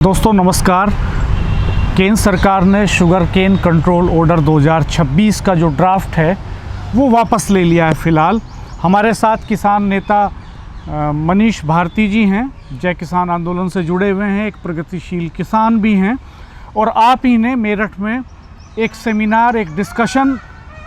दोस्तों नमस्कार। केंद्र सरकार ने शुगर केन कंट्रोल ऑर्डर 2026 का जो ड्राफ्ट है वो वापस ले लिया है। फ़िलहाल हमारे साथ किसान नेता मनीष भारती जी हैं, जय किसान आंदोलन से जुड़े हुए हैं, एक प्रगतिशील किसान भी हैं। और आप ही ने मेरठ में एक सेमिनार, एक डिस्कशन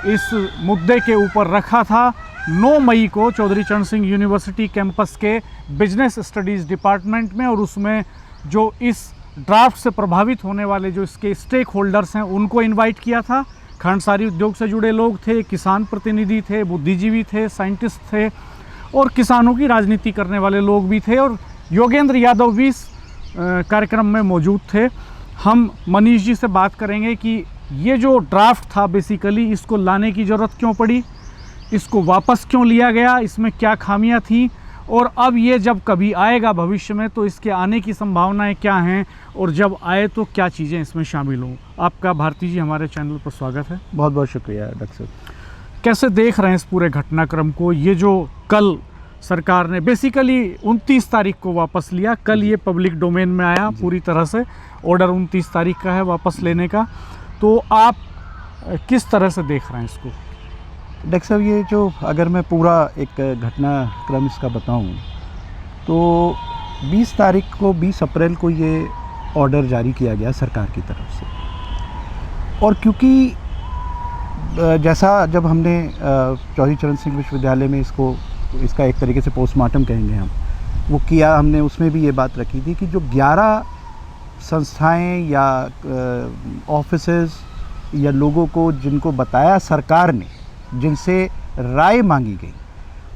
इस मुद्दे के ऊपर रखा था 9 मई को चौधरी चरण सिंह यूनिवर्सिटी कैंपस के बिजनेस स्टडीज़ डिपार्टमेंट में। और उसमें जो इस ड्राफ्ट से प्रभावित होने वाले जो इसके स्टेक होल्डर्स हैं उनको इनवाइट किया था। खांडसारी उद्योग से जुड़े लोग थे, किसान प्रतिनिधि थे, बुद्धिजीवी थे, साइंटिस्ट थे और किसानों की राजनीति करने वाले लोग भी थे। और योगेंद्र यादव भी इस कार्यक्रम में मौजूद थे। हम मनीष जी से बात करेंगे कि ये जो ड्राफ्ट था बेसिकली इसको लाने की ज़रूरत क्यों पड़ी, इसको वापस क्यों लिया गया, इसमें क्या खामियां थी और अब ये जब कभी आएगा भविष्य में तो इसके आने की संभावनाएं क्या हैं और जब आए तो क्या चीज़ें इसमें शामिल हों। आपका भारती जी हमारे चैनल पर स्वागत है। बहुत बहुत शुक्रिया डॉक्टर साहब। कैसे देख रहे हैं इस पूरे घटनाक्रम को? ये जो कल सरकार ने बेसिकली 29 तारीख को वापस लिया, कल ये पब्लिक डोमेन में आया पूरी तरह से, ऑर्डर 29 तारीख का है वापस लेने का, तो आप किस तरह से देख रहे हैं इसको? डॉक्टर साहब, ये जो अगर मैं पूरा एक घटनाक्रम इसका बताऊं तो 20 तारीख को 20 अप्रैल को ये ऑर्डर जारी किया गया सरकार की तरफ से। और क्योंकि जैसा जब हमने चौधरी चरण सिंह विश्वविद्यालय में इसका एक तरीके से पोस्टमार्टम कहेंगे हम, वो किया हमने, उसमें भी ये बात रखी थी कि जो 11 संस्थाएं या ऑफिसेस या लोगों को जिनको बताया सरकार ने, जिनसे राय मांगी गई,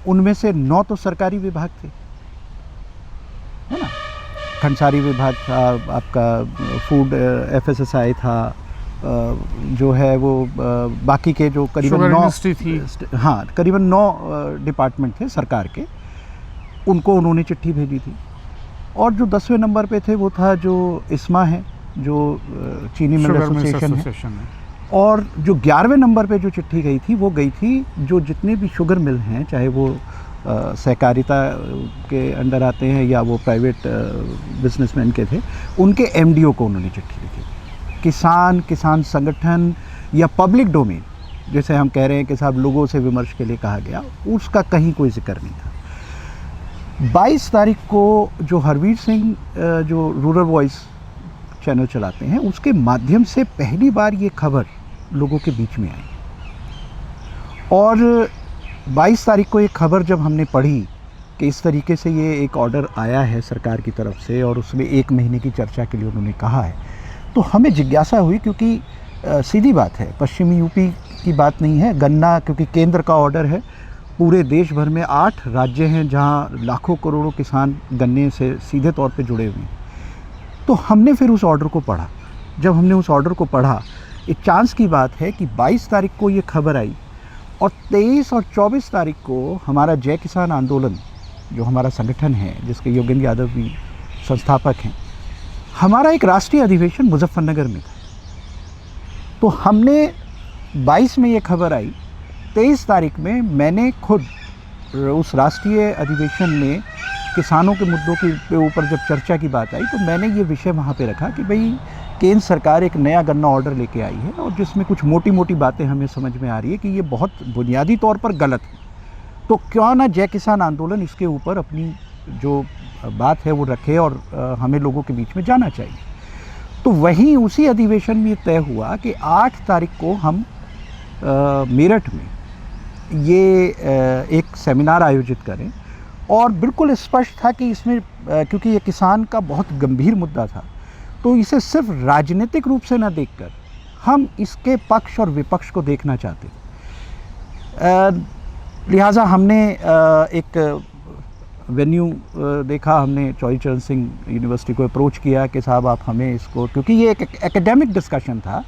उनमें से 9 तो सरकारी विभाग थे, है ना। खांडसारी विभाग था, आपका फूड FSSAI था, जो है वो बाकी के जो करीबन 9 थी, हाँ करीबन 9 डिपार्टमेंट थे सरकार के, उनको उन्होंने चिट्ठी भेजी थी। और जो 10वें नंबर पे थे वो था जो ISMA है, जो चीनी मिल एसोसिएशन है। और जो 11वें नंबर पे जो चिट्ठी गई थी वो गई थी जो जितने भी शुगर मिल हैं, चाहे वो सहकारिता के अंडर आते हैं या वो प्राइवेट बिजनेसमैन के थे, उनके MDO को उन्होंने चिट्ठी लिखी। किसान संगठन या पब्लिक डोमेन जैसे हम कह रहे हैं कि साहब लोगों से विमर्श के लिए कहा गया, उसका कहीं कोई जिक्र नहीं था। 22 तारीख को जो हरवीर सिंह जो रूरल वॉइस चैनल चलाते हैं, उसके माध्यम से पहली बार ये खबर लोगों के बीच में आई। और 22 तारीख को एक खबर जब हमने पढ़ी कि इस तरीके से ये एक ऑर्डर आया है सरकार की तरफ से और उसमें 1 महीने की चर्चा के लिए उन्होंने कहा है, तो हमें जिज्ञासा हुई। क्योंकि सीधी बात है, पश्चिमी यूपी की बात नहीं है, गन्ना क्योंकि केंद्र का ऑर्डर है, पूरे देश भर में 8 राज्य हैं जहाँ लाखों करोड़ों किसान गन्ने से सीधे तौर पर जुड़े हुए हैं। तो हमने फिर उस ऑर्डर को पढ़ा। जब हमने उस ऑर्डर को पढ़ा, एक चांस की बात है कि 22 तारीख को ये खबर आई और 23 और 24 तारीख को हमारा जय किसान आंदोलन, जो हमारा संगठन है जिसके योगेंद्र यादव भी संस्थापक हैं, हमारा एक राष्ट्रीय अधिवेशन मुजफ्फरनगर में था। तो हमने 22 में ये खबर आई, 23 तारीख में मैंने खुद उस राष्ट्रीय अधिवेशन में किसानों के मुद्दों के ऊपर जब चर्चा की बात आई तो मैंने ये विषय वहाँ पे रखा कि भाई केंद्र सरकार एक नया गन्ना ऑर्डर लेके आई है और जिसमें कुछ मोटी मोटी बातें हमें समझ में आ रही है कि ये बहुत बुनियादी तौर पर गलत है, तो क्यों ना जय किसान आंदोलन इसके ऊपर अपनी जो बात है वो रखे और हमें लोगों के बीच में जाना चाहिए। तो वहीं उसी अधिवेशन में तय हुआ कि 8 तारीख को हम मेरठ में ये एक सेमिनार आयोजित करें। और बिल्कुल स्पष्ट था कि इसमें क्योंकि ये किसान का बहुत गंभीर मुद्दा था, तो इसे सिर्फ राजनीतिक रूप से न देखकर हम इसके पक्ष और विपक्ष को देखना चाहते थे। लिहाजा हमने एक वेन्यू देखा, हमने चौधरी चरण सिंह यूनिवर्सिटी को अप्रोच किया कि साहब आप हमें इसको, क्योंकि ये एक एकेडमिक डिस्कशन था,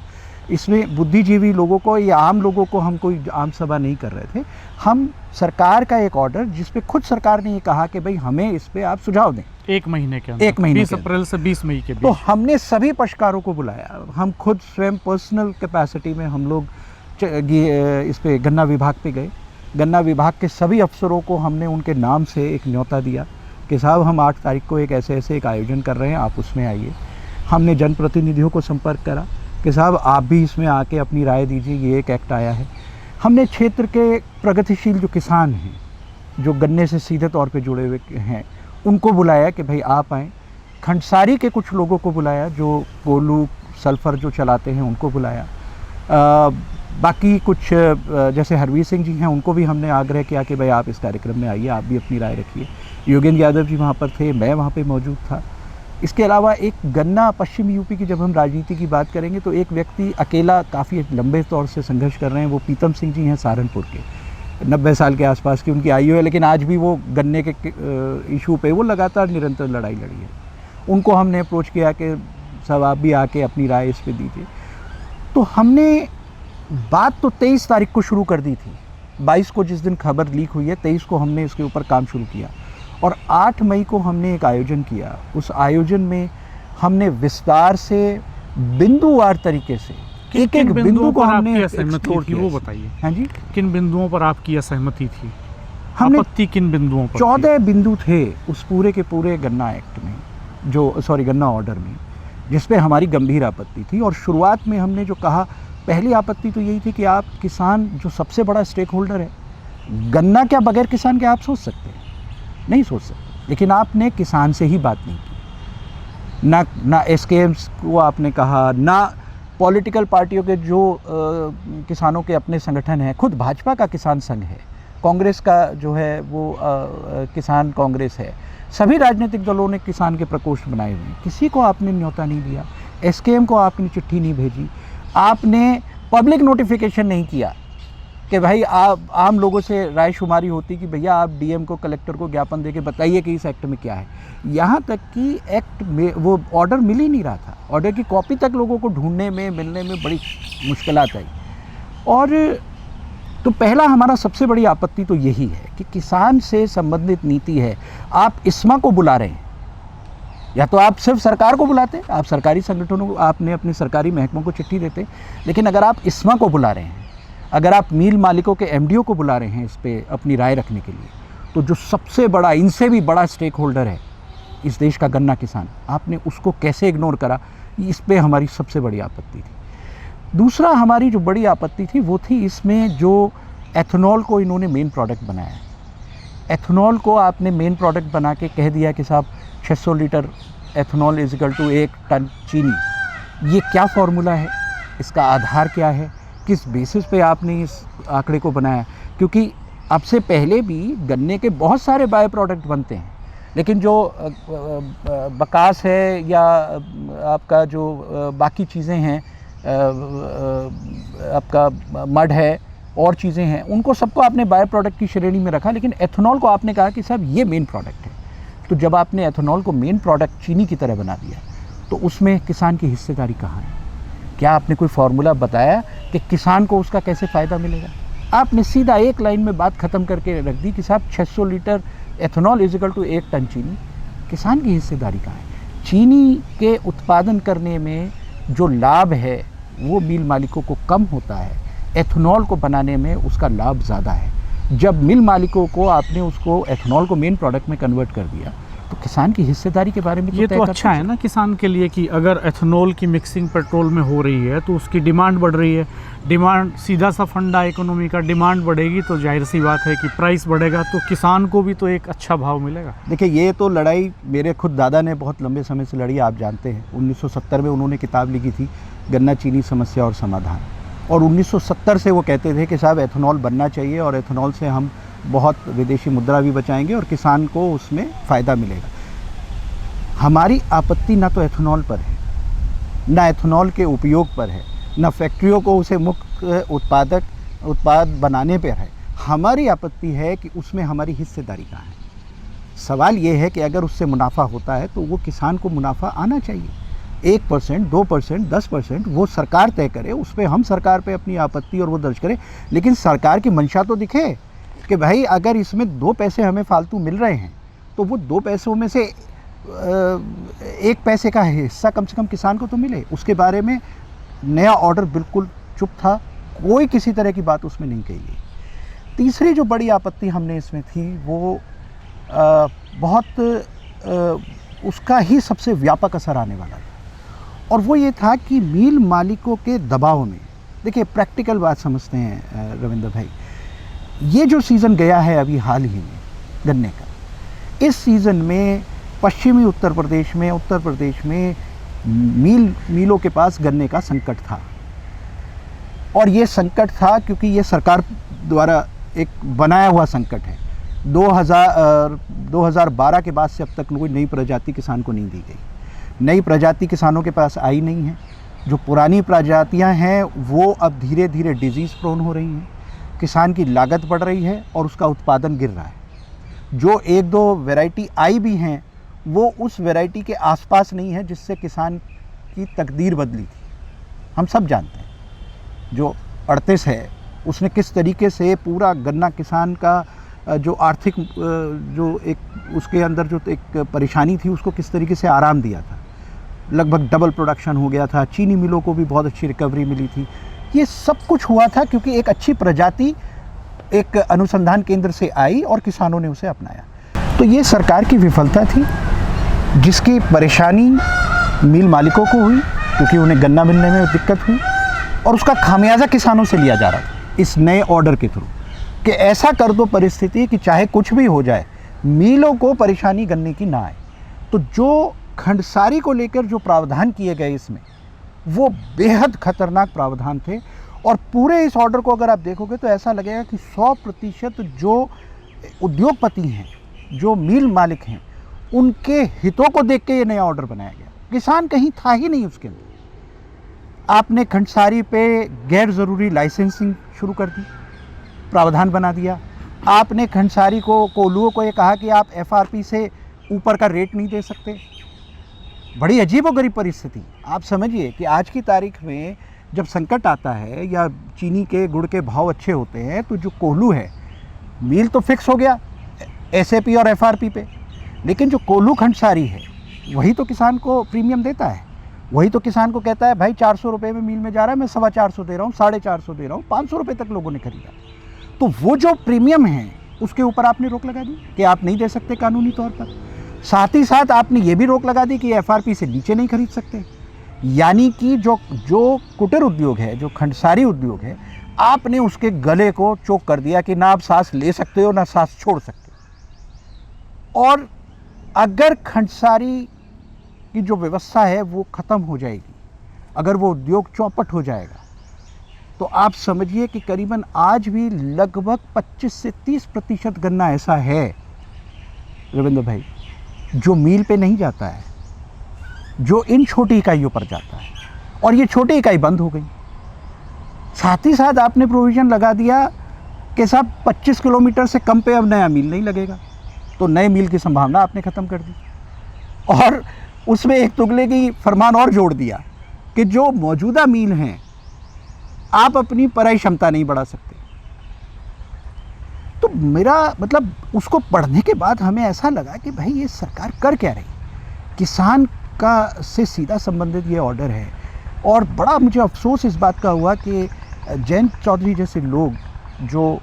इसमें बुद्धिजीवी लोगों को या आम लोगों को हम कोई आम सभा नहीं कर रहे थे। हम सरकार का एक ऑर्डर जिस पे खुद सरकार ने ये कहा कि भाई हमें इस पे आप सुझाव दें 1 महीने के अंदर, 1 महीने 20 अप्रैल से 20 मई के बीच। तो हमने सभी पक्षकारों को बुलाया। हम खुद स्वयं पर्सनल कैपेसिटी में हम लोग इस पे गन्ना विभाग पे गए। गन्ना विभाग के सभी अफसरों को हमने उनके नाम से एक न्योता दिया कि साहब हम 8 तारीख को एक ऐसे एक आयोजन कर रहे हैं, आप उसमें आइए। हमने जनप्रतिनिधियों को संपर्क करा कि साहब आप भी इसमें आके अपनी राय दीजिए, ये एक एक्ट आया है। हमने क्षेत्र के प्रगतिशील जो किसान हैं, जो गन्ने से सीधे तौर पे जुड़े हुए हैं, उनको बुलाया कि भाई आप आएँ। खंडसारी के कुछ लोगों को बुलाया, जो कोलू सल्फ़र जो चलाते हैं उनको बुलाया। बाकी कुछ जैसे हरवीर सिंह जी हैं, उनको भी हमने आग्रह किया कि भाई आप इस कार्यक्रम में आइए, आप भी अपनी राय रखिए। योगेंद्र यादव जी वहाँ पर थे, मैं वहाँ पे मौजूद था। इसके अलावा एक गन्ना पश्चिम यूपी की जब हम राजनीति की बात करेंगे तो एक व्यक्ति अकेला काफ़ी लंबे तौर से संघर्ष कर रहे हैं, वो प्रीतम सिंह जी हैं सहारनपुर के, 90 साल के आसपास की उनकी आयु है, लेकिन आज भी वो गन्ने के इशू पे वो लगातार निरंतर लड़ाई लड़ी है। उनको हमने अप्रोच किया कि सब आप भी आके अपनी राय इस पे दीजिए। तो हमने बात तो 23 तारीख को शुरू कर दी थी। 22 को जिस दिन खबर लीक हुई है, 23 को हमने इसके ऊपर काम शुरू किया और 8 मई को हमने एक आयोजन किया। उस आयोजन में हमने विस्तार से बिंदुवार तरीके से एक एक बिंदु को हमने एक्सप्लोर किया। वो बताइए। हाँ जी, किन बिंदुओं पर आपकी असहमति थी? हमने आपत्ति किन बिंदुओं पर 14 बिंदु थे उस पूरे के पूरे गन्ना एक्ट में, गन्ना ऑर्डर में, जिस पे हमारी गंभीर आपत्ति थी। और शुरुआत में हमने जो कहा, पहली आपत्ति तो यही थी कि आप किसान जो सबसे बड़ा स्टेक होल्डर है, गन्ना क्या बगैर किसान के आप सोच सकते हैं? नहीं सोच सकते। लेकिन आपने किसान से ही बात नहीं की, ना एसकेएम्स को आपने कहा, ना पॉलिटिकल पार्टियों के जो किसानों के अपने संगठन हैं, खुद भाजपा का किसान संघ है, कांग्रेस का जो है वो किसान कांग्रेस है, सभी राजनीतिक दलों ने किसान के प्रकोष्ठ बनाए हुए हैं, किसी को आपने न्योता नहीं दिया। एसकेएम को आपने चिट्ठी नहीं भेजी, आपने पब्लिक नोटिफिकेशन नहीं किया कि भाई आप आम लोगों से राय शुमारी होती कि भैया आप डीएम को, कलेक्टर को ज्ञापन देके बताइए कि इस एक्ट में क्या है। यहाँ तक कि एक्ट में वो ऑर्डर मिल ही नहीं रहा था, ऑर्डर की कॉपी तक लोगों को ढूंढने में, मिलने में बड़ी मुश्किलात आई। और तो पहला हमारा सबसे बड़ी आपत्ति तो यही है कि किसान से संबंधित नीति है। आप इस्मा को बुला रहे हैं, या तो आप सिर्फ सरकार को बुलाते, आप सरकारी संगठनों को, आपने अपने सरकारी महकमों को चिट्ठी देते, लेकिन अगर आप इस्मा को बुला रहे हैं, अगर आप मिल मालिकों के एमडीओ को बुला रहे हैं इस पे अपनी राय रखने के लिए, तो जो सबसे बड़ा, इनसे भी बड़ा स्टेक होल्डर है इस देश का गन्ना किसान, आपने उसको कैसे इग्नोर करा? इस पे हमारी सबसे बड़ी आपत्ति थी। दूसरा हमारी जो बड़ी आपत्ति थी वो थी इसमें जो एथेनॉल को इन्होंने मेन प्रोडक्ट बनाया। एथेनॉल को आपने मेन प्रोडक्ट बना के कह दिया कि साहब 600 litre ethanol is equal to 1 ton चीनी। ये क्या फार्मूला है? इसका आधार क्या है? किस बेसिस पे आपने इस आंकड़े को बनाया? क्योंकि अब से पहले भी गन्ने के बहुत सारे बाय प्रोडक्ट बनते हैं, लेकिन जो बकास है या आपका जो बाकी चीज़ें हैं, आपका मड है और चीज़ें हैं, उनको सबको आपने बाय प्रोडक्ट की श्रेणी में रखा, लेकिन एथेनॉल को आपने कहा कि साहब ये मेन प्रोडक्ट है। तो जब आपने एथेनॉल को मेन प्रोडक्ट चीनी की तरह बना दिया, तो उसमें किसान की हिस्सेदारी कहाँ है? क्या आपने कोई फार्मूला बताया कि किसान को उसका कैसे फ़ायदा मिलेगा? आपने सीधा एक लाइन में बात ख़त्म करके रख दी कि साहब 600 litre ethanol is equal to 1 ton चीनी। किसान की हिस्सेदारी कहाँ है? चीनी के उत्पादन करने में जो लाभ है वो मिल मालिकों को कम होता है, एथेनॉल को बनाने में उसका लाभ ज़्यादा है। जब मिल मालिकों को आपने उसको एथेनॉल को मेन प्रोडक्ट में कन्वर्ट कर दिया, तो किसान की हिस्सेदारी के बारे में ये तो अच्छा है ना किसान के लिए कि अगर एथेनॉल की मिक्सिंग पेट्रोल में हो रही है तो उसकी डिमांड बढ़ रही है। डिमांड सीधा सा फंडा इकोनॉमी का, डिमांड बढ़ेगी तो जाहिर सी बात है कि प्राइस बढ़ेगा, तो किसान को भी तो एक अच्छा भाव मिलेगा। देखिए, ये तो लड़ाई मेरे खुद दादा ने बहुत लंबे समय से लड़ी, आप जानते हैं। 1970 में उन्होंने किताब लिखी थी गन्ना चीनी समस्या और समाधान, और 1970 से वो कहते थे कि साहब एथेनॉल बनना चाहिए और एथेनॉल से हम बहुत विदेशी मुद्रा भी बचाएंगे और किसान को उसमें फ़ायदा मिलेगा। हमारी आपत्ति ना तो एथेनॉल पर है, ना एथेनॉल के उपयोग पर है, ना फैक्ट्रियों को उसे मुक्त उत्पाद बनाने पर है। हमारी आपत्ति है कि उसमें हमारी हिस्सेदारी कहाँ है। सवाल ये है कि अगर उससे मुनाफा होता है तो वो किसान को मुनाफा आना चाहिए। 1%, 2%, 10% वो सरकार तय करे, उस पर हम सरकार पे अपनी आपत्ति और वो दर्ज करें, लेकिन सरकार की मंशा तो दिखे कि भाई अगर इसमें 2 पैसे हमें फालतू मिल रहे हैं तो वो 2 पैसों में से 1 पैसे का हिस्सा कम से कम किसान को तो मिले। उसके बारे में नया ऑर्डर बिल्कुल चुप था, कोई किसी तरह की बात उसमें नहीं कही गई। तीसरी जो बड़ी आपत्ति हमने इसमें थी वो उसका ही सबसे व्यापक असर आने वाला था। और वो ये था कि मिल मालिकों के दबाव में, देखिए प्रैक्टिकल बात समझते हैं रविंद्र भाई, ये जो सीज़न गया है अभी हाल ही में गन्ने का, इस सीज़न में पश्चिमी उत्तर प्रदेश में मिलों के पास गन्ने का संकट था। और ये संकट था क्योंकि ये सरकार द्वारा एक बनाया हुआ संकट है। 2012 के बाद से अब तक कोई नई प्रजाति किसान को नहीं दी गई। नई प्रजाति किसानों के पास आई नहीं है। जो पुरानी प्रजातियां हैं वो अब धीरे धीरे डिजीज़ प्रोन हो रही हैं, किसान की लागत बढ़ रही है और उसका उत्पादन गिर रहा है। जो एक दो वैरायटी आई भी हैं वो उस वैरायटी के आसपास नहीं है जिससे किसान की तकदीर बदली थी। हम सब जानते हैं जो 38 है उसने किस तरीके से पूरा गन्ना किसान का जो आर्थिक जो एक उसके अंदर जो एक परेशानी थी उसको किस तरीके से आराम दिया था। लगभग डबल प्रोडक्शन हो गया था, चीनी मिलों को भी बहुत अच्छी रिकवरी मिली थी। ये सब कुछ हुआ था क्योंकि एक अच्छी प्रजाति एक अनुसंधान केंद्र से आई और किसानों ने उसे अपनाया। तो ये सरकार की विफलता थी जिसकी परेशानी मिल मालिकों को हुई क्योंकि उन्हें गन्ना मिलने में दिक्कत हुई और उसका खामियाजा किसानों से लिया जा रहा था इस नए ऑर्डर के थ्रू कि ऐसा कर दो परिस्थिति कि चाहे कुछ भी हो जाए मिलों को परेशानी गन्ने की ना आए। तो जो खंडसारी को लेकर जो प्रावधान किए गए इसमें वो बेहद खतरनाक प्रावधान थे। और पूरे इस ऑर्डर को अगर आप देखोगे तो ऐसा लगेगा कि 100% जो उद्योगपति हैं, जो मिल मालिक हैं, उनके हितों को देख के ये नया ऑर्डर बनाया गया। किसान कहीं था ही नहीं उसके अंदर। आपने खंडसारी पे गैर ज़रूरी लाइसेंसिंग शुरू कर दी, प्रावधान बना दिया। आपने खंडसारी को कोल्हुओं को ये कहा कि आप FRP से ऊपर का रेट नहीं दे सकते। बड़ी अजीबोगरीब परिस्थिति। आप समझिए कि आज की तारीख में जब संकट आता है या चीनी के गुड़ के भाव अच्छे होते हैं तो जो कोल्हू है, मिल तो फिक्स हो गया SAP और FRP पे, लेकिन जो कोल्हू खंडसारी है वही तो किसान को प्रीमियम देता है। वही तो किसान को कहता है भाई 400 रुपये में मिल में जा रहा है, मैं 450 दे रहा हूँ, 450 दे रहा हूँ, 500 रुपये तक लोगों ने खरीदा। तो वो जो प्रीमियम है उसके ऊपर आपने रोक लगा दी कि आप नहीं दे सकते कानूनी तौर पर। साथ ही साथ आपने ये भी रोक लगा दी कि FRP से नीचे नहीं खरीद सकते। यानी कि जो कुटीर उद्योग है, जो खंडसारी उद्योग है, आपने उसके गले को चोक कर दिया कि ना आप सांस ले सकते हो ना सांस छोड़ सकते हो। और अगर खंडसारी की जो व्यवस्था है वो ख़त्म हो जाएगी, अगर वो उद्योग चौपट हो जाएगा, तो आप समझिए कि करीबन आज भी लगभग 25 से 30% गन्ना ऐसा है रविंद्र भाई जो मील पे नहीं जाता है, जो इन छोटी इकाइयों पर जाता है। और ये छोटी इकाई बंद हो गई। साथ ही साथ आपने प्रोविज़न लगा दिया कि साहब 25 किलोमीटर से कम पे अब नया मील नहीं लगेगा। तो नए मील की संभावना आपने ख़त्म कर दी। और उसमें एक तुगले की फरमान और जोड़ दिया कि जो मौजूदा मील हैं आप अपनी पराई क्षमता नहीं बढ़ा सकते। तो मेरा मतलब उसको पढ़ने के बाद हमें ऐसा लगा कि भाई ये सरकार कर क्या रही। किसान का से सीधा संबंधित ये ऑर्डर है। और बड़ा मुझे अफसोस इस बात का हुआ कि जयंत चौधरी जैसे लोग जो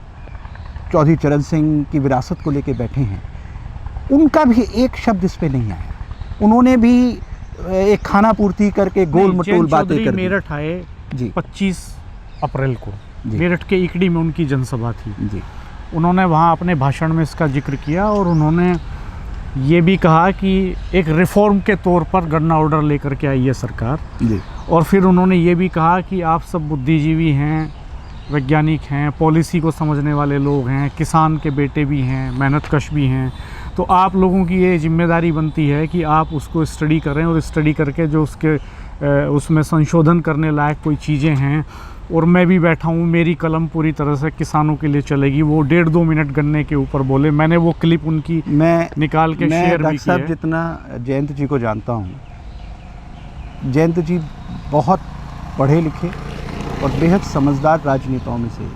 चौधरी चरण सिंह की विरासत को लेके बैठे हैं, उनका भी एक शब्द इस पे नहीं आया। उन्होंने भी एक खाना पूर्ति करके गोल मटोल बातें कर दी। मेरठ आए जी 25 अप्रैल को, जी। मेरठ के इकड़ी में उनकी जनसभा थी जी। उन्होंने वहाँ अपने भाषण में इसका जिक्र किया और उन्होंने ये भी कहा कि एक रिफॉर्म के तौर पर गन्ना ऑर्डर लेकर के आई है सरकार। जी। और फिर उन्होंने ये भी कहा कि आप सब बुद्धिजीवी हैं, वैज्ञानिक हैं, पॉलिसी को समझने वाले लोग हैं, किसान के बेटे भी हैं, मेहनतकश भी हैं, तो आप लोगों की ये जिम्मेदारी बनती है कि आप उसको स्टडी करें और स्टडी करके जो उसमें संशोधन करने लायक कोई चीज़ें हैं। और मैं भी बैठा हूँ, मेरी कलम पूरी तरह से किसानों के लिए चलेगी। वो 1.5-2 मिनट गन्ने के ऊपर बोले। मैंने वो क्लिप उनकी निकाल के शेयर भी की है। जितना जयंत जी को जानता हूँ, जयंत जी बहुत पढ़े लिखे और बेहद समझदार राजनेताओं में से।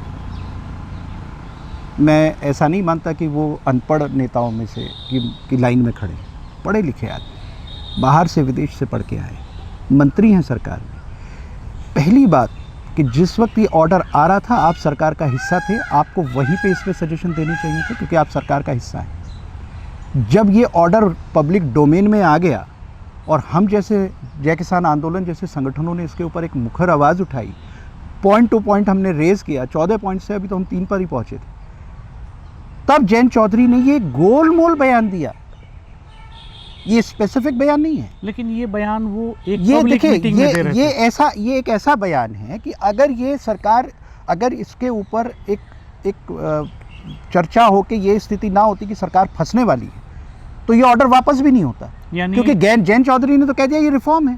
मैं ऐसा नहीं मानता कि वो अनपढ़ नेताओं में से की लाइन में खड़े। पढ़े लिखे आदमी, बाहर से विदेश से पढ़ के आए, मंत्री हैं सरकार में। पहली बात कि जिस वक्त ये ऑर्डर आ रहा था आप सरकार का हिस्सा थे, आपको वहीं पे इसमें सजेशन देने चाहिए थे क्योंकि आप सरकार का हिस्सा हैं। जब ये ऑर्डर पब्लिक डोमेन में आ गया और हम जैसे जय किसान आंदोलन जैसे संगठनों ने इसके ऊपर एक मुखर आवाज़ उठाई, पॉइंट टू पॉइंट हमने रेज़ किया, 14 पॉइंट से अभी तो हम 3 पर ही पहुँचे थे, तब जयंत चौधरी ने ये गोलमोल बयान दिया। ये स्पेसिफिक बयान नहीं है, लेकिन ये बयान वो एक ये पब्लिक देखिए मीटिंग में दे रहे थे। ये एक ऐसा बयान है कि अगर ये सरकार, अगर इसके ऊपर एक चर्चा हो कि ये स्थिति ना होती कि सरकार फंसने वाली है, तो ये ऑर्डर वापस भी नहीं होता, क्योंकि जयंत चौधरी ने तो कह दिया ये रिफॉर्म है।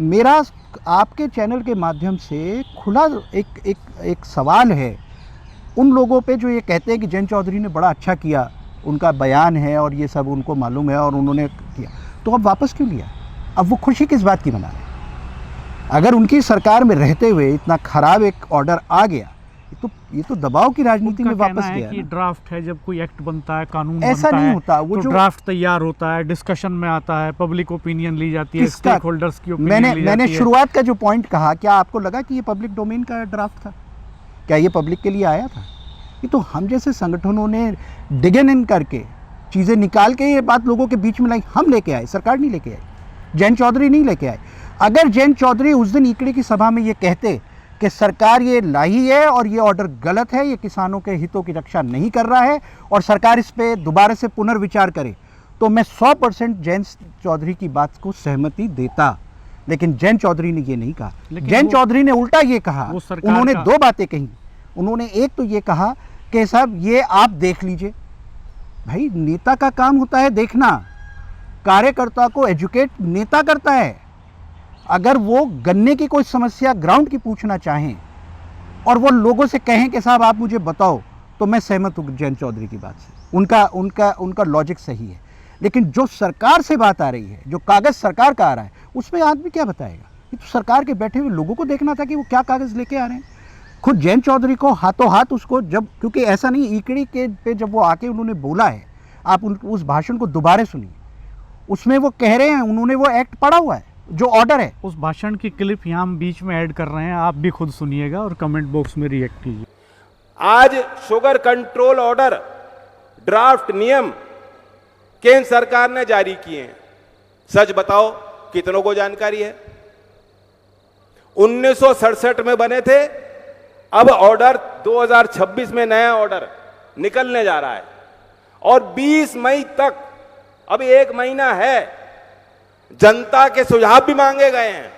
मेरा आपके चैनल के माध्यम से खुला एक सवाल है उन लोगों पे जो ये कहते हैं कि जयंत चौधरी ने बड़ा अच्छा किया, उनका बयान है और ये सब उनको मालूम है और उन्होंने किया, तो अब वापस क्यों लिया? अब वो खुशी किस बात की मना रहे हैं? अगर उनकी सरकार में रहते हुए इतना खराब एक ऑर्डर आ गया, ये तो दबाव की राजनीति में वापस गया कि ड्राफ्ट है, जब कोई एक्ट बनता है, कानून ऐसा बनता नहीं है, होता। वो तो जो ड्राफ्ट तैयार होता है, डिस्कशन में आता है, पब्लिक ओपिनियन ली जाती है, स्टेक होल्डर्स की ओपिनियन ली जाती है। मैंने शुरुआत का जो पॉइंट कहा, क्या आपको लगा कि ये पब्लिक डोमेन का ड्राफ्ट था? क्या ये पब्लिक के लिए आया था? ये तो हम जैसे संगठनों ने डिगन इन करके चीज़ें निकाल के ये बात लोगों के बीच में लाई, हम लेके आए, सरकार नहीं लेके आई, जयंत चौधरी नहीं लेके आए। अगर जयंत चौधरी उस दिन इकड़ी की सभा में ये कहते कि सरकार ये लाई है और ये ऑर्डर गलत है, ये किसानों के हितों की रक्षा नहीं कर रहा है और सरकार इस पर दोबारा से पुनर्विचार करे, तो मैं 100% जयंत चौधरी की बात को सहमति देता। लेकिन जयंत चौधरी ने ये नहीं कहा। जयंत चौधरी ने उल्टा ये कहा, उन्होंने 2 बातें कही। उन्होंने एक तो ये कहा कि साहब ये आप देख लीजिए। भाई, नेता का काम होता है देखना, कार्यकर्ता को एजुकेट नेता करता है। अगर वो गन्ने की कोई समस्या ग्राउंड की पूछना चाहें और वो लोगों से कहें कि साहब आप मुझे बताओ, तो मैं सहमत हूँ जयंत चौधरी की बात से, उनका लॉजिक सही है। लेकिन जो सरकार से बात आ रही है, जो कागज़ सरकार का आ रहा है, उसमें आदमी क्या बताएगा? ये तो सरकार के बैठे हुए लोगों को देखना था कि वो क्या कागज़ लेके आ रहे हैं। खुद जयंत चौधरी को हाथों हाथ उसको, जब, क्योंकि ऐसा नहीं, इकड़ी के पे जब वो आके उन्होंने बोला है, आप उस भाषण को दोबारा सुनिए, उसमें वो कह रहे हैं, उन्होंने वो एक्ट पढ़ा हुआ है जो ऑर्डर है। उस भाषण की क्लिप यहाँ हम बीच में ऐड कर रहे हैं, आप भी खुद सुनिएगा और कमेंट बॉक्स में रिएक्ट कीजिए। आज शुगर कंट्रोल ऑर्डर ड्राफ्ट नियम केंद्र सरकार ने जारी किए हैं। सच बताओ कितनों को जानकारी है? 1967 में बने थे, अब ऑर्डर 2026 में नया ऑर्डर निकलने जा रहा है और 20 मई तक, अभी 1 महीना है, जनता के सुझाव भी मांगे गए हैं।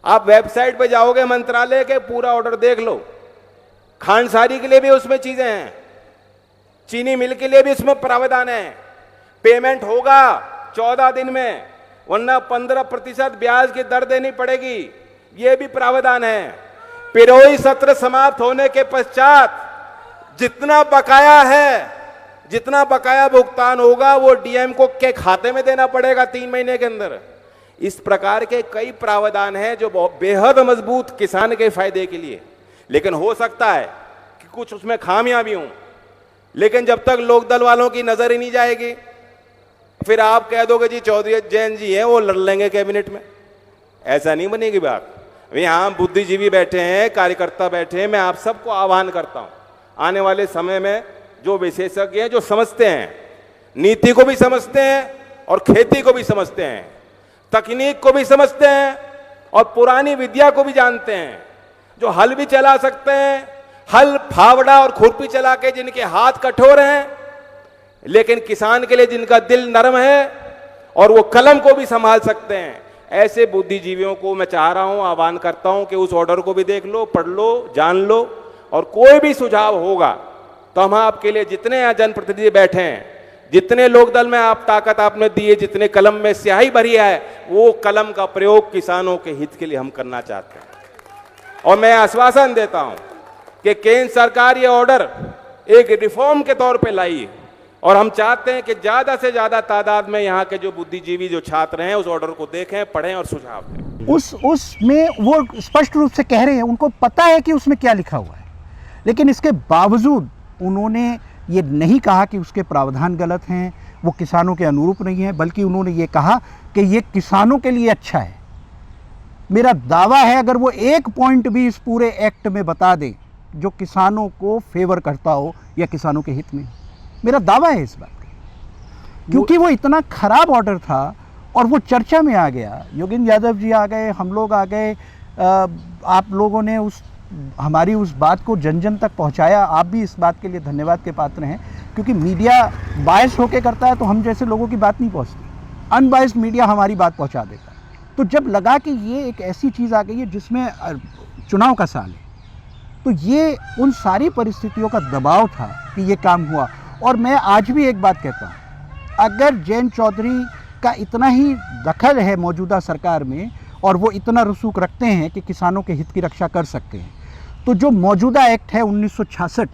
आप वेबसाइट पे जाओगे मंत्रालय के, पूरा ऑर्डर देख लो। खांडसारी के लिए भी उसमें चीजें हैं, चीनी मिल के लिए भी इसमें प्रावधान है। पेमेंट होगा 14 दिन में, वरना 15% ब्याज की दर देनी पड़ेगी, यह भी प्रावधान है। पिरोई सत्र समाप्त होने के पश्चात जितना बकाया भुगतान होगा वो डीएम को के खाते में देना पड़ेगा 3 महीने के अंदर। इस प्रकार के कई प्रावधान हैं जो बेहद मजबूत किसान के फायदे के लिए। लेकिन हो सकता है कि कुछ उसमें खामियां भी हों, लेकिन जब तक लोकदल वालों की नजर ही नहीं जाएगी, फिर आप कह दोगे जी चौधरी जैन जी हैं, वो लड़ लेंगे कैबिनेट में। ऐसा नहीं बनेगी बात। यहां बुद्धिजीवी बैठे हैं, कार्यकर्ता बैठे हैं। मैं आप सबको आह्वान करता हूं, आने वाले समय में जो विशेषज्ञ हैं, जो समझते हैं, नीति को भी समझते हैं और खेती को भी समझते हैं, तकनीक को भी समझते हैं और पुरानी विद्या को भी जानते हैं, जो हल भी चला सकते हैं, हल, फावड़ा और खुरपी चला के जिनके हाथ कठोर हैं, लेकिन किसान के लिए जिनका दिल नरम है और वो कलम को भी संभाल सकते हैं, ऐसे बुद्धिजीवियों को मैं चाह रहा हूं, आह्वान करता हूं कि उस ऑर्डर को भी देख लो, पढ़ लो, जान लो, और कोई भी सुझाव होगा तो हम आपके लिए, जितने यहाँ जनप्रतिनिधि बैठे हैं, जितने लोकदल में आप ताकत आपने दी है, जितने कलम में स्याही भरी है, वो कलम का प्रयोग किसानों के हित के लिए हम करना चाहते हैं। और मैं आश्वासन देता हूं कि केंद्र सरकार ये ऑर्डर एक रिफॉर्म के तौर पे लाई और हम चाहते हैं कि ज्यादा से ज्यादा तादाद में यहाँ के जो बुद्धिजीवी, जो छात्र हैं, उस ऑर्डर को देखें, पढ़ें और सुझाव दें। उसमें वो स्पष्ट रूप से कह रहे हैं, उनको पता है कि उसमें क्या लिखा हुआ है, लेकिन इसके बावजूद उन्होंने ये नहीं कहा कि उसके प्रावधान गलत हैं, वो किसानों के अनुरूप नहीं है, बल्कि उन्होंने ये कहा कि ये किसानों के लिए अच्छा है। मेरा दावा है, अगर वो एक पॉइंट भी इस पूरे एक्ट में बता दें जो किसानों को फेवर करता हो या किसानों के हित में, मेरा दावा है इस बात का, क्योंकि वो इतना खराब ऑर्डर था और वो चर्चा में आ गया। योगेंद्र यादव जी आ गए, हम लोग आ गए, आप लोगों ने हमारी उस बात को जन जन तक पहुंचाया। आप भी इस बात के लिए धन्यवाद के पात्र हैं, क्योंकि मीडिया बायस होके करता है तो हम जैसे लोगों की बात नहीं पहुंचती, अनबायस्ड मीडिया हमारी बात पहुंचा देता है। तो जब लगा कि ये एक ऐसी चीज़ आ गई है जिसमें चुनाव का साल है, तो ये उन सारी परिस्थितियों का दबाव था कि ये काम हुआ। और मैं आज भी एक बात कहता हूँ, अगर जयंत चौधरी का इतना ही दखल है मौजूदा सरकार में और वो इतना रसूख रखते हैं कि किसानों के हित की रक्षा कर सकते हैं, तो जो मौजूदा एक्ट है 1966,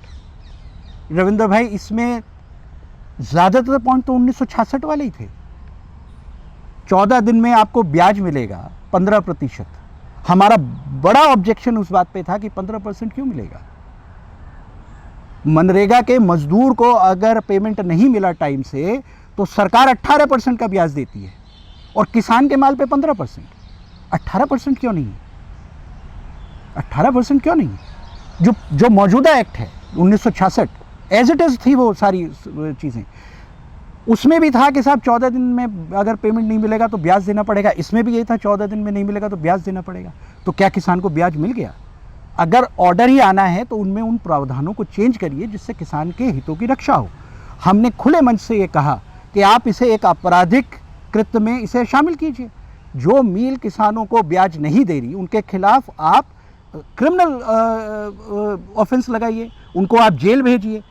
रविंद्र भाई, इसमें ज़्यादातर पॉइंट तो 1966 वाले ही थे। 14 दिन में आपको ब्याज मिलेगा 15%। हमारा बड़ा ऑब्जेक्शन उस बात पे था कि 15% क्यों मिलेगा। मनरेगा के मजदूर को अगर पेमेंट नहीं मिला टाइम से तो सरकार 18% का ब्याज देती है और किसान के माल पे 15%। 18% क्यों नहीं है? 18% क्यों नहीं है? जो मौजूदा एक्ट है 1966 एज इट इज़ थी वो सारी चीज़ें। उसमें भी था कि साहब 14 दिन में अगर पेमेंट नहीं मिलेगा तो ब्याज देना पड़ेगा। इसमें भी यही था, 14 दिन में नहीं मिलेगा तो ब्याज देना पड़ेगा। तो क्या किसान को ब्याज मिल गया? अगर ऑर्डर ही आना है तो उनमें उन प्रावधानों को चेंज करिए जिससे किसान के हितों की रक्षा हो। हमने खुले मंच से ये कहा कि आप इसे एक आपराधिक कृत्य में इसे शामिल कीजिए। जो मिल किसानों को ब्याज नहीं दे रही उनके खिलाफ आप क्रिमिनल ऑफेंस लगाइए, उनको आप जेल भेजिए।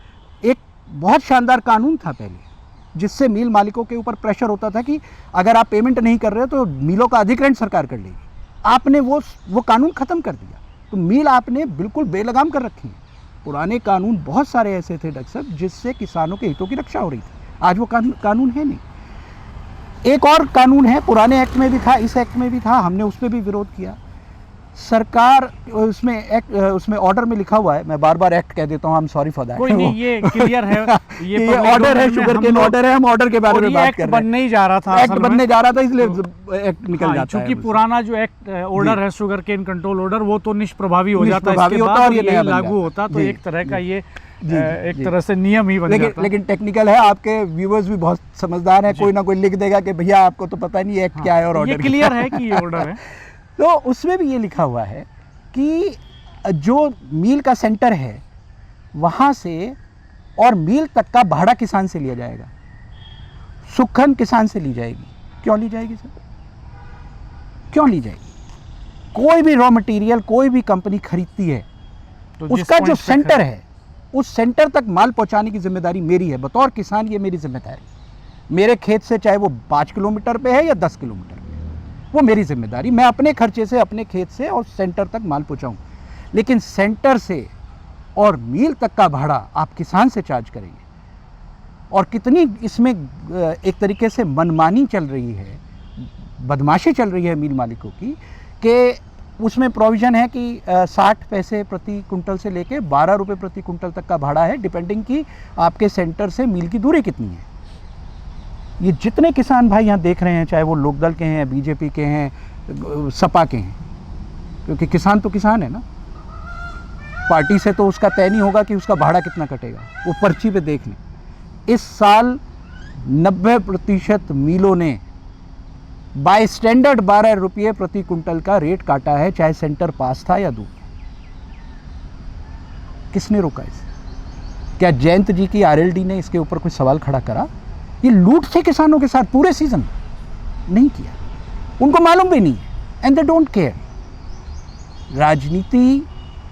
एक बहुत शानदार कानून था पहले जिससे मिल मालिकों के ऊपर प्रेशर होता था कि अगर आप पेमेंट नहीं कर रहे हो तो मिलों का अधिग्रहण सरकार कर लेगी। आपने वो कानून ख़त्म कर दिया, तो मिल आपने बिल्कुल बेलगाम कर रखी है। पुराने कानून बहुत सारे ऐसे थे डॉक्टर साहब जिससे किसानों के हितों की रक्षा हो रही थी, आज वो कानून है नहीं। एक और कानून है, पुराने एक्ट में भी था, इस एक्ट में भी था, हमने उस पर भी विरोध किया। सरकार उसमें ऑर्डर में लिखा हुआ है, मैं बार बार एक्ट कह देता हूँ, I am sorry for that. कोई नहीं, ये क्लियर है, ये ऑर्डर है, शुगर केन ऑर्डर है, हम ऑर्डर के बारे में बात कर रहे हैं। बनने ही जा रहा था, एक्ट बनने जा रहा था, इसलिए एक्ट निकल जाता है। क्योंकि पुराना जो एक्ट ऑर्डर है शुगर केन कंट्रोल ऑर्डर, वो तो निष्प्रभावी हो जाता है, इसके बाद और ये लागू होता, तो एक तरह का ये एक तरह से नियम ही बन जाता। लेकिन टेक्निकल है, आपके व्यूअर्स भी बहुत समझदार हैं, कोई ना कोई लिख देगा कि भैया आपको तो पता नहीं एक्ट क्या है और ऑर्डर क्लियर है कि ये ऑर्डर है। तो उसमें भी ये लिखा हुआ है कि जो मिल का सेंटर है वहाँ से और मिल तक का भाड़ा किसान से लिया जाएगा, सुखन किसान से ली जाएगी। क्यों ली जाएगी सर? क्यों ली जाएगी? कोई भी रॉ मटेरियल कोई भी कंपनी खरीदती है तो उसका जो सेंटर है उस सेंटर तक माल पहुंचाने की जिम्मेदारी मेरी है। बतौर किसान ये मेरी जिम्मेदारी। मेरे खेत से चाहे वो 5 किलोमीटर पे है या 10 किलोमीटर, वो मेरी जिम्मेदारी। मैं अपने खर्चे से अपने खेत से और सेंटर तक माल पहुंचाऊं। लेकिन सेंटर से और मिल तक का भाड़ा आप किसान से चार्ज करेंगे। और कितनी इसमें एक तरीके से मनमानी चल रही है, बदमाशी चल रही है मिल मालिकों की, कि उसमें प्रोविज़न है कि 60 पैसे प्रति कुंटल से लेके 12 रुपये प्रति कुंटल तक का भाड़ा है, डिपेंडिंग कि आपके सेंटर से मिल की दूरी कितनी है। ये जितने किसान भाई यहाँ देख रहे हैं, चाहे वो लोकदल के हैं, बीजेपी के हैं, सपा के हैं, क्योंकि किसान तो किसान है ना, पार्टी से तो उसका तय नहीं होगा कि उसका भाड़ा कितना कटेगा, वो पर्ची पे देख लें। इस साल 90% मिलों ने बाय स्टैंडर्ड 12 रुपये प्रति कुंटल का रेट काटा है, चाहे सेंटर पास था या दूर। किसने रोका इसे? क्या जयंत जी की आरएलडी ने इसके ऊपर कोई सवाल खड़ा करा? ये लूट थे किसानों के साथ पूरे सीजन, नहीं किया। उनको मालूम भी नहीं है, एंड दे डोंट केयर। राजनीति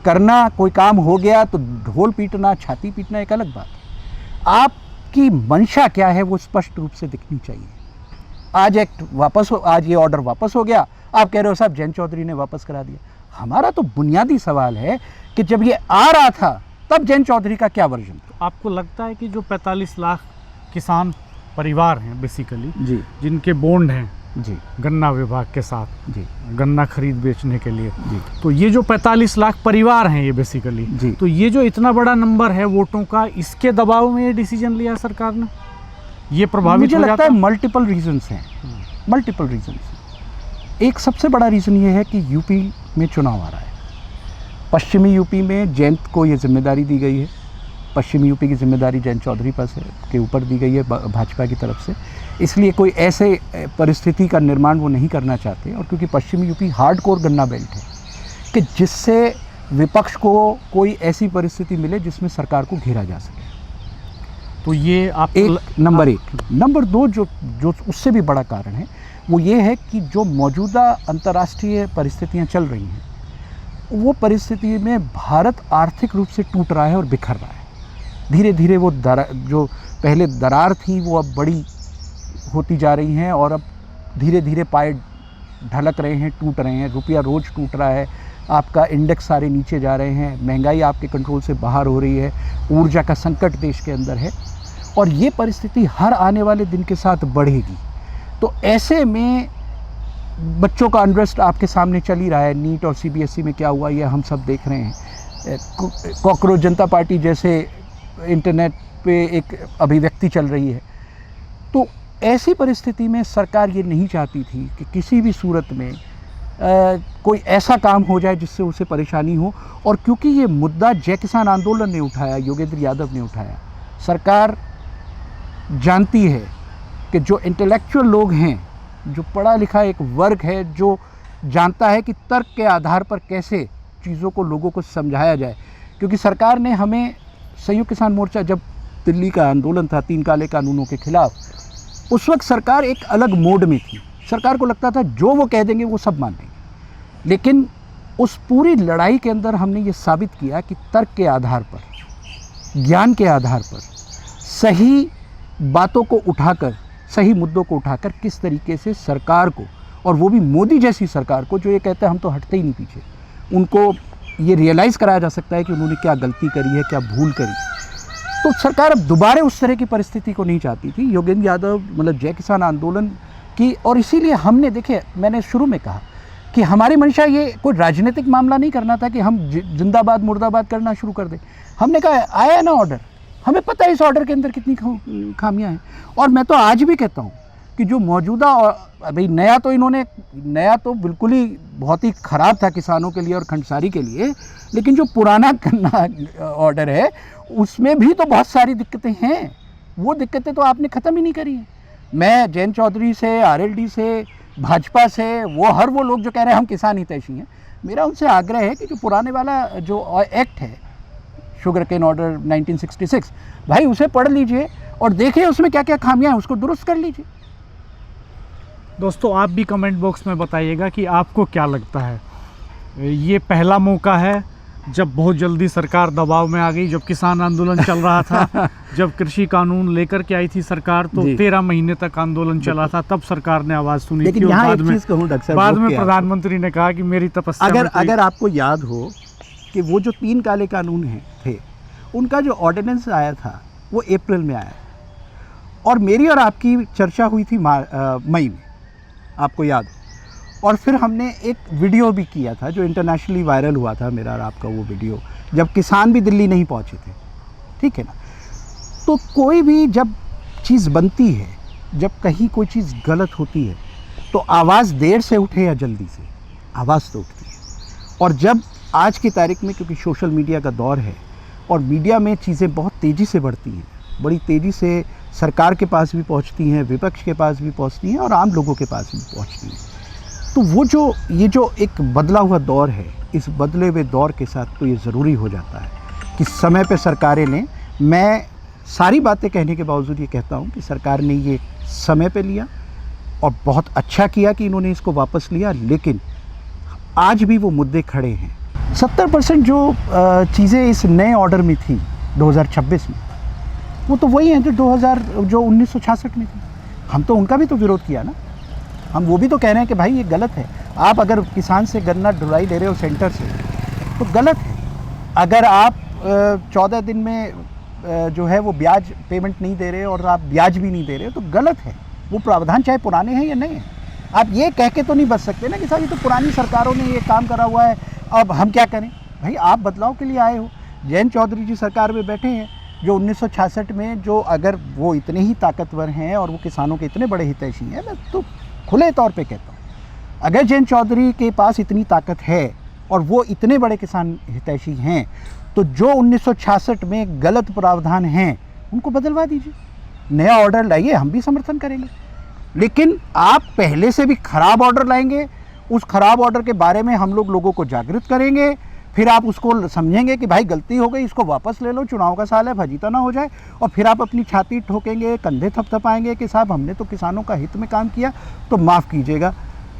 करना, कोई काम हो गया तो ढोल पीटना, छाती पीटना एक अलग बात है। आपकी मंशा क्या है वो स्पष्ट रूप से दिखनी चाहिए। आज एक्ट वापस हो, आज ये ऑर्डर वापस हो गया, आप कह रहे हो साहब जयंत चौधरी ने वापस करा दिया। हमारा तो बुनियादी सवाल है कि जब ये आ रहा था तब जयंत चौधरी का क्या वर्जन था? आपको लगता है कि जो 45 लाख किसान परिवार हैं बेसिकली जी, जिनके बॉन्ड हैं जी, गन्ना विभाग के साथ, जी, गन्ना खरीद बेचने के लिए, जी, तो ये जो 45 लाख परिवार हैं ये बेसिकली, जी, तो ये जो इतना बड़ा नंबर है वोटों का, इसके दबाव में ये डिसीजन लिया सरकार ने, ये प्रभावित मुझे हो लगता जाता है मल्टीपल रीजंस हैं, मल्टीपल रीजंस। एक सबसे बड़ा रीज़न ये है कि यूपी में चुनाव आ रहा है। पश्चिमी यूपी में जयंत को ये जिम्मेदारी दी गई है पश्चिमी यूपी की जिम्मेदारी जयंत चौधरी पर से के ऊपर दी गई है भाजपा की तरफ से, इसलिए कोई ऐसे परिस्थिति का निर्माण वो नहीं करना चाहते। और क्योंकि पश्चिमी यूपी हार्डकोर गन्ना बेल्ट है कि जिससे विपक्ष को कोई ऐसी परिस्थिति मिले जिसमें सरकार को घेरा जा सके। तो ये आप नंबर एक। नंबर दो जो उससे भी बड़ा कारण है वो ये है कि जो मौजूदा अंतर्राष्ट्रीय परिस्थितियां चल रही हैं, वो परिस्थिति में भारत आर्थिक रूप से टूट रहा है और बिखर रहा है। धीरे धीरे वो जो पहले दरार थी वो अब बड़ी होती जा रही हैं और अब धीरे धीरे पाए ढलक रहे हैं, टूट रहे हैं। रुपया रोज़ टूट रहा है, आपका इंडेक्स सारे नीचे जा रहे हैं, महंगाई आपके कंट्रोल से बाहर हो रही है, ऊर्जा का संकट देश के अंदर है और ये परिस्थिति हर आने वाले दिन के साथ बढ़ेगी। तो ऐसे में बच्चों का अनरेस्ट आपके सामने चल ही रहा है। नीट और सीबीएसई में क्या हुआ ये हम सब देख रहे हैं। कॉकरोच जनता पार्टी जैसे इंटरनेट पे एक अभिव्यक्ति चल रही है। तो ऐसी परिस्थिति में सरकार ये नहीं चाहती थी कि किसी भी सूरत में कोई ऐसा काम हो जाए जिससे उसे परेशानी हो। और क्योंकि ये मुद्दा जय किसान आंदोलन ने उठाया, योगेंद्र यादव ने उठाया, सरकार जानती है कि जो इंटेलेक्चुअल लोग हैं, जो पढ़ा लिखा एक वर्ग है, जो जानता है कि तर्क के आधार पर कैसे चीज़ों को लोगों को समझाया जाए। क्योंकि सरकार ने हमें, संयुक्त किसान मोर्चा जब दिल्ली का आंदोलन था 3 काले कानूनों के खिलाफ, उस वक्त सरकार एक अलग मोड में थी। सरकार को लगता था जो वो कह देंगे वो सब मान लेंगे। लेकिन उस पूरी लड़ाई के अंदर हमने ये साबित किया कि तर्क के आधार पर, ज्ञान के आधार पर, सही बातों को उठाकर, सही मुद्दों को उठाकर किस तरीके से सरकार को, और वो भी मोदी जैसी सरकार को जो ये कहते हैं हम तो हटते ही नहीं पीछे, उनको ये रियलाइज़ कराया जा सकता है कि उन्होंने क्या गलती करी है, क्या भूल करी। तो सरकार अब दोबारा उस तरह की परिस्थिति को नहीं चाहती थी। योगेंद्र यादव मतलब जय किसान आंदोलन की, और इसीलिए हमने, देखिए मैंने शुरू में कहा कि हमारी मंशा ये कोई राजनीतिक मामला नहीं करना था कि हम जिंदाबाद मुर्दाबाद करना शुरू कर दें। हमने कहा आया ना ऑर्डर, हमें पता है इस ऑर्डर के अंदर कितनी खामियां हैं। और मैं तो आज भी कहता हूं कि जो मौजूदा, अभी नया तो बिल्कुल ही बहुत ही ख़राब था किसानों के लिए और खंडसारी के लिए, लेकिन जो पुराना ऑर्डर है उसमें भी तो बहुत सारी दिक्कतें हैं। वो दिक्कतें तो आपने ख़त्म ही नहीं करी हैं। मैं जयंत चौधरी से, आरएलडी से, भाजपा से, वो लोग जो कह रहे हैं हम किसान हितैषी हैं, मेरा उनसे आग्रह है कि जो पुराने वाला जो एक्ट है, शुगर केन ऑर्डर 1966, भाई उसे पढ़ लीजिए और देखिए उसमें क्या क्या खामियां हैं, उसको दुरुस्त कर लीजिए। दोस्तों आप भी कमेंट बॉक्स में बताइएगा कि आपको क्या लगता है। ये पहला मौका है जब बहुत जल्दी सरकार दबाव में आ गई। जब किसान आंदोलन चल रहा था, जब कृषि कानून लेकर के आई थी सरकार, तो 13 महीने तक आंदोलन चला था, तब सरकार ने आवाज़ सुनी थी। और बाद में प्रधानमंत्री ने कहा कि मेरी तपस्या, अगर आपको याद हो कि वो जो 3 काले कानून थे, उनका जो ऑर्डिनेंस आया था वो अप्रैल में आया और मेरी और आपकी चर्चा हुई थी मई में, आपको याद हो। और फिर हमने एक वीडियो भी किया था जो इंटरनेशनली वायरल हुआ था, मेरा और आपका वो वीडियो, जब किसान भी दिल्ली नहीं पहुंचे थे, ठीक है ना। तो कोई भी जब चीज़ बनती है, जब कहीं कोई चीज़ गलत होती है, तो आवाज़ देर से उठे या जल्दी से, आवाज़ तो उठती है। और जब आज की तारीख में, क्योंकि सोशल मीडिया का दौर है और मीडिया में चीज़ें बहुत तेज़ी से बढ़ती हैं, बड़ी तेज़ी से सरकार के पास भी पहुंचती हैं, विपक्ष के पास भी पहुंचती हैं और आम लोगों के पास भी पहुंचती हैं। तो वो ये जो एक बदला हुआ दौर है, इस बदले हुए दौर के साथ तो ये ज़रूरी हो जाता है कि समय पे सरकारें ने, मैं सारी बातें कहने के बावजूद ये कहता हूँ कि सरकार ने ये समय पे लिया और बहुत अच्छा किया कि इन्होंने इसको वापस लिया। लेकिन आज भी वो मुद्दे खड़े हैं। 70% जो चीज़ें इस नए ऑर्डर में थी 2026 में, वो तो वही हैं जो 1966 में थी। हम तो उनका भी तो विरोध किया ना। हम वो भी तो कह रहे हैं कि भाई ये गलत है। आप अगर किसान से गन्ना ढुलाई ले रहे हो सेंटर से, तो गलत है। अगर आप 14 दिन में जो है वो ब्याज पेमेंट नहीं दे रहे और आप ब्याज भी नहीं दे रहे हो, तो गलत है। वो प्रावधान चाहे पुराने हैं या नए हैं, आप ये कह के तो नहीं बच सकते ना कि साहब ये तो पुरानी सरकारों ने ये काम करा हुआ है, अब हम क्या करें। भाई आप बदलाव के लिए आए हो। जयंत चौधरी जी सरकार में बैठे हैं, जो 1966 में, जो अगर वो इतने ही ताकतवर हैं और वो किसानों के इतने बड़े हितैषी हैं, मैं तो खुले तौर पे कहता हूँ, अगर जयंत चौधरी के पास इतनी ताकत है और वो इतने बड़े किसान हितैषी हैं, तो जो 1966 में गलत प्रावधान हैं उनको बदलवा दीजिए, नया ऑर्डर लाइए, हम भी समर्थन करेंगे। लेकिन आप पहले से भी खराब ऑर्डर लाएंगे, उस खराब ऑर्डर के बारे में हम लोगों को जागृत करेंगे, फिर आप उसको समझेंगे कि भाई गलती हो गई, इसको वापस ले लो, चुनाव का साल है, फजीता ना हो जाए, और फिर आप अपनी छाती ठोकेंगे, कंधे थपथपाएंगे कि साहब हमने तो किसानों का हित में काम किया, तो माफ़ कीजिएगा,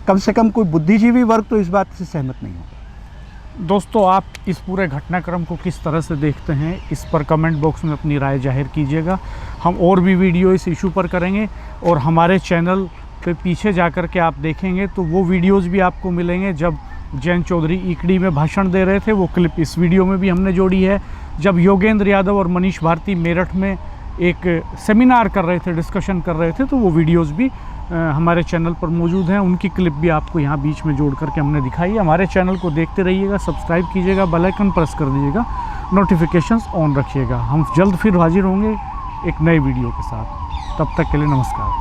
कम से कम कोई बुद्धिजीवी वर्ग तो इस बात से सहमत नहीं होगा। दोस्तों, आप इस पूरे घटनाक्रम को किस तरह से देखते हैं, इस पर कमेंट बॉक्स में अपनी राय जाहिर कीजिएगा। हम और भी वीडियो इस इशू पर करेंगे, और हमारे चैनल पे पीछे जाकर के आप देखेंगे तो वो वीडियोस भी आपको मिलेंगे। जब जयंत चौधरी इकड़ी में भाषण दे रहे थे, वो क्लिप इस वीडियो में भी हमने जोड़ी है। जब योगेंद्र यादव और मनीष भारती मेरठ में एक सेमिनार कर रहे थे, डिस्कशन कर रहे थे, तो वो वीडियोस भी हमारे चैनल पर मौजूद हैं। उनकी क्लिप भी आपको यहाँ बीच में जोड़ करके हमने दिखाई है। हमारे चैनल को देखते रहिएगा, सब्सक्राइब कीजिएगा, बेल आइकन प्रेस कर दीजिएगा, नोटिफिकेशंस ऑन रखिएगा। हम जल्द फिर हाजिर होंगे एक नए वीडियो के साथ। तब तक के लिए नमस्कार।